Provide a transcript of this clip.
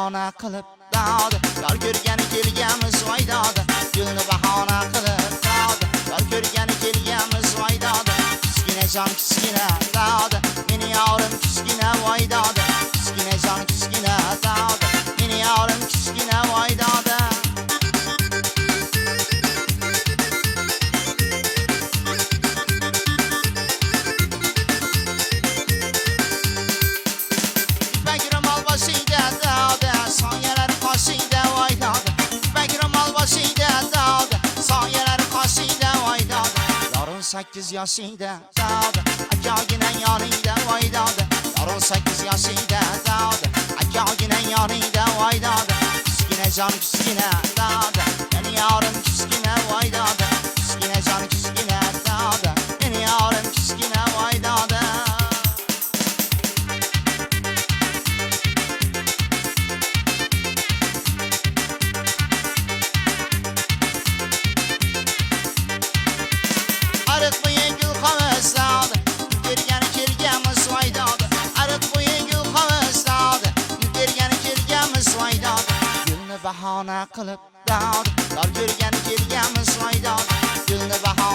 bahona qilib dod yor ko'rgani kelganmiz voy dod gulni bahona qilib dod yor ko'rgani kelganmiz voy dod kichkina jon kichkina dod meni yorim kichkina voy dod kichkina jon kichkina dod meni yorim kichkina voy dod Sekiz yaşıydı dağdı Akağının yanıydı vay dağdı Yarın 8 yaşıydı dağdı Akağının yanıydı vay dağdı Kiskine can kiskine dağdı Beni yarın kiskine vay dağdı Kiskine can kiskine dağdı Beni yarın kiskine vay dağdı Arık bu yengil kavuz dağdı Yürgeni kirgemiz vay dağdı Arık bu yengil kavuz dağdı Yürgeni kirgemiz vay dağdı Gülni bahona qilib dağdı Dar yürgeni kirgemiz vay dağdı Gülni bahona